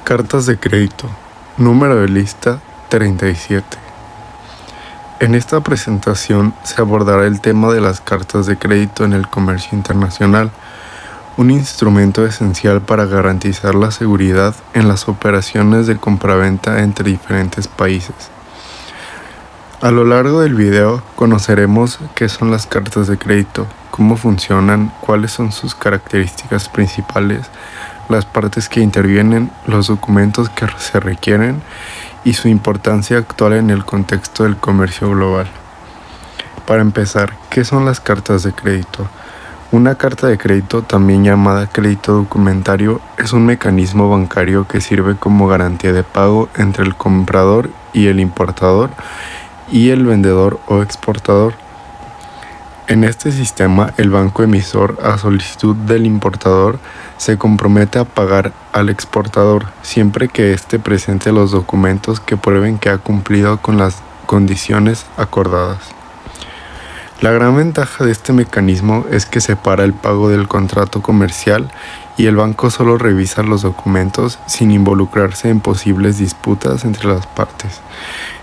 Cartas de crédito. Número de lista 37. En esta presentación se abordará el tema de las cartas de crédito en el comercio internacional, un instrumento esencial para garantizar la seguridad en las operaciones de compraventa entre diferentes países. A lo largo del video conoceremos qué son las cartas de crédito, cómo funcionan, cuáles son sus características principales, las partes que intervienen, los documentos que se requieren y su importancia actual en el contexto del comercio global. Para empezar, ¿qué son las cartas de crédito? Una carta de crédito, también llamada crédito documentario, es un mecanismo bancario que sirve como garantía de pago entre el comprador y el importador y el vendedor o exportador. En este sistema, el banco emisor, a solicitud del importador, se compromete a pagar al exportador siempre que éste presente los documentos que prueben que ha cumplido con las condiciones acordadas. La gran ventaja de este mecanismo es que separa el pago del contrato comercial y el banco solo revisa los documentos sin involucrarse en posibles disputas entre las partes.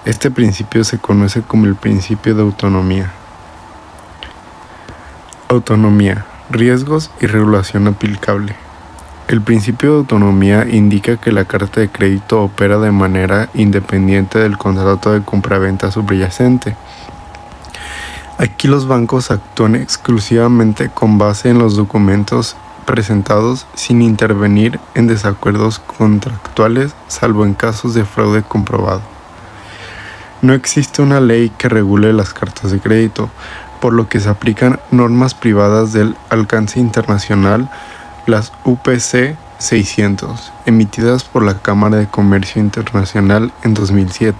Este principio se conoce como el principio de autonomía. Autonomía, riesgos y regulación aplicable. El principio de autonomía indica que la carta de crédito opera de manera independiente del contrato de compraventa subyacente. Aquí los bancos actúan exclusivamente con base en los documentos presentados sin intervenir en desacuerdos contractuales, salvo en casos de fraude comprobado. No existe una ley que regule las cartas de crédito, por lo que se aplican normas privadas del alcance internacional, las UPC 600, emitidas por la Cámara de Comercio Internacional en 2007.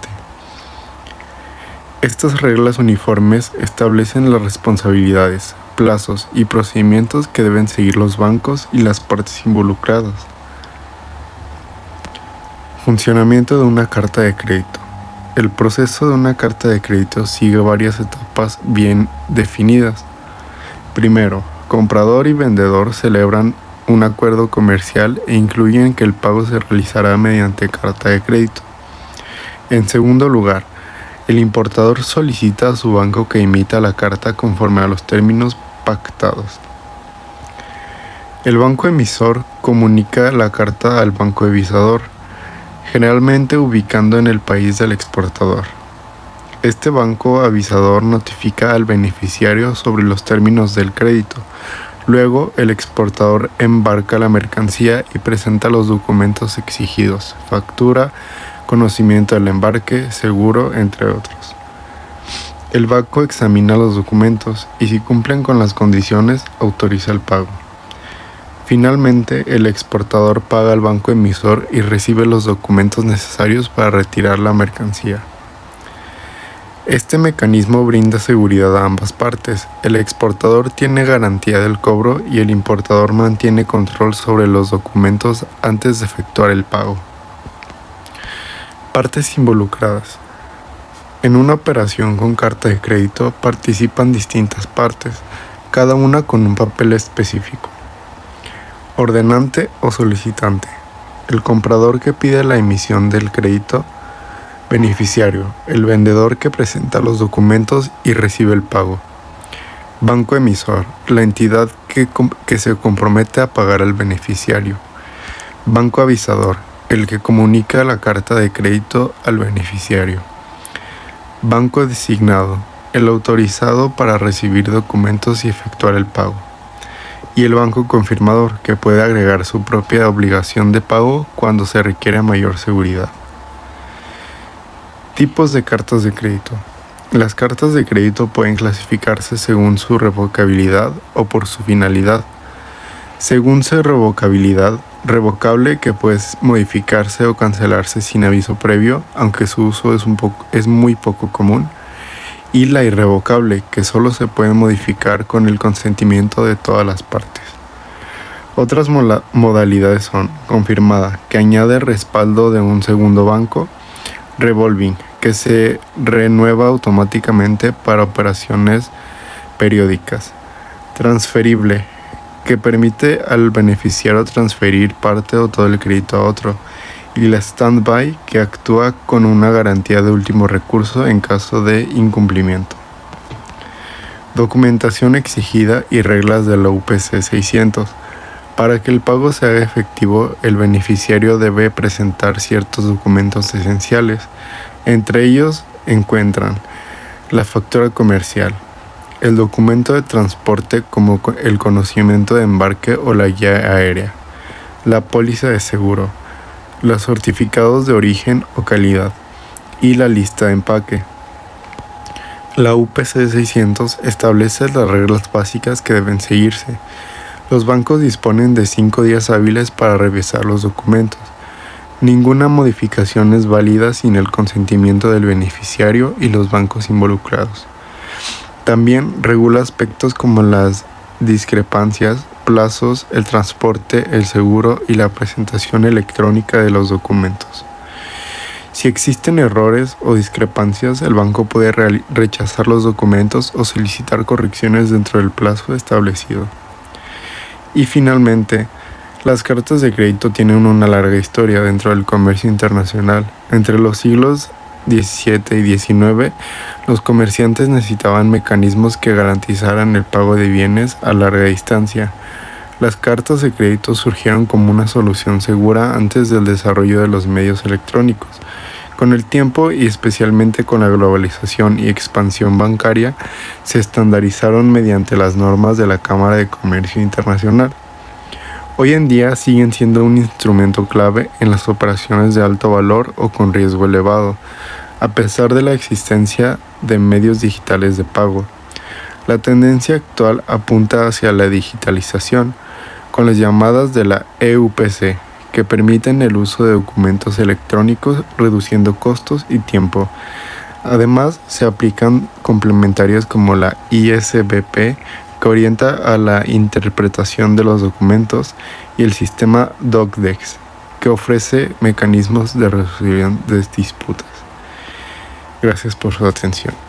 Estas reglas uniformes establecen las responsabilidades, plazos y procedimientos que deben seguir los bancos y las partes involucradas. Funcionamiento de una carta de crédito. El proceso de una carta de crédito sigue varias etapas bien definidas. Primero, comprador y vendedor celebran un acuerdo comercial e incluyen que el pago se realizará mediante carta de crédito. En segundo lugar, el importador solicita a su banco que emita la carta conforme a los términos pactados. El banco emisor comunica la carta al banco evisador, generalmente ubicando en el país del exportador. Este banco avisador notifica al beneficiario sobre los términos del crédito. Luego, el exportador embarca la mercancía y presenta los documentos exigidos, factura, conocimiento del embarque, seguro, entre otros. El banco examina los documentos y, si cumplen con las condiciones, autoriza el pago. Finalmente, el exportador paga al banco emisor y recibe los documentos necesarios para retirar la mercancía. Este mecanismo brinda seguridad a ambas partes. El exportador tiene garantía del cobro y el importador mantiene control sobre los documentos antes de efectuar el pago. Partes involucradas. En una operación con carta de crédito participan distintas partes, cada una con un papel específico. Ordenante o solicitante. El comprador que pide la emisión del crédito. Beneficiario. El vendedor que presenta los documentos y recibe el pago. Banco emisor. La entidad que se compromete a pagar al beneficiario. Banco avisador. El que comunica la carta de crédito al beneficiario. Banco designado. El autorizado para recibir documentos y efectuar el pago. Y el banco confirmador, que puede agregar su propia obligación de pago cuando se requiere mayor seguridad. Tipos de cartas de crédito. Las cartas de crédito pueden clasificarse según su revocabilidad o por su finalidad. Según su revocabilidad, revocable, que puede modificarse o cancelarse sin aviso previo, aunque su uso es muy poco común. Y la irrevocable, que solo se puede modificar con el consentimiento de todas las partes. Otras modalidades son confirmada, que añade respaldo de un segundo banco, revolving, que se renueva automáticamente para operaciones periódicas, transferible, que permite al beneficiario transferir parte o todo el crédito a otro, y la Standby, que actúa con una garantía de último recurso en caso de incumplimiento. Documentación exigida y reglas de la UPC 600. Para que el pago sea efectivo, el beneficiario debe presentar ciertos documentos esenciales. Entre ellos encuentran la factura comercial, el documento de transporte como el conocimiento de embarque o la guía aérea, la póliza de seguro, los certificados de origen o calidad y la lista de empaque. La UPC 600 establece las reglas básicas que deben seguirse. Los bancos disponen de 5 días hábiles para revisar los documentos. Ninguna modificación es válida sin el consentimiento del beneficiario y los bancos involucrados. También regula aspectos como las discrepancias, plazos, el transporte, el seguro y la presentación electrónica de los documentos. Si existen errores o discrepancias, el banco puede rechazar los documentos o solicitar correcciones dentro del plazo establecido. Y finalmente, las cartas de crédito tienen una larga historia dentro del comercio internacional. Entre los siglos XVII y XIX, los comerciantes necesitaban mecanismos que garantizaran el pago de bienes a larga distancia. Las cartas de crédito surgieron como una solución segura antes del desarrollo de los medios electrónicos. Con el tiempo y especialmente con la globalización y expansión bancaria, se estandarizaron mediante las normas de la Cámara de Comercio Internacional. Hoy en día siguen siendo un instrumento clave en las operaciones de alto valor o con riesgo elevado, a pesar de la existencia de medios digitales de pago. La tendencia actual apunta hacia la digitalización, con las llamadas de la EUPC, que permiten el uso de documentos electrónicos reduciendo costos y tiempo. Además, se aplican complementarias como la ISBP, que orienta a la interpretación de los documentos, y el sistema DocDex, que ofrece mecanismos de resolución de disputas. Gracias por su atención.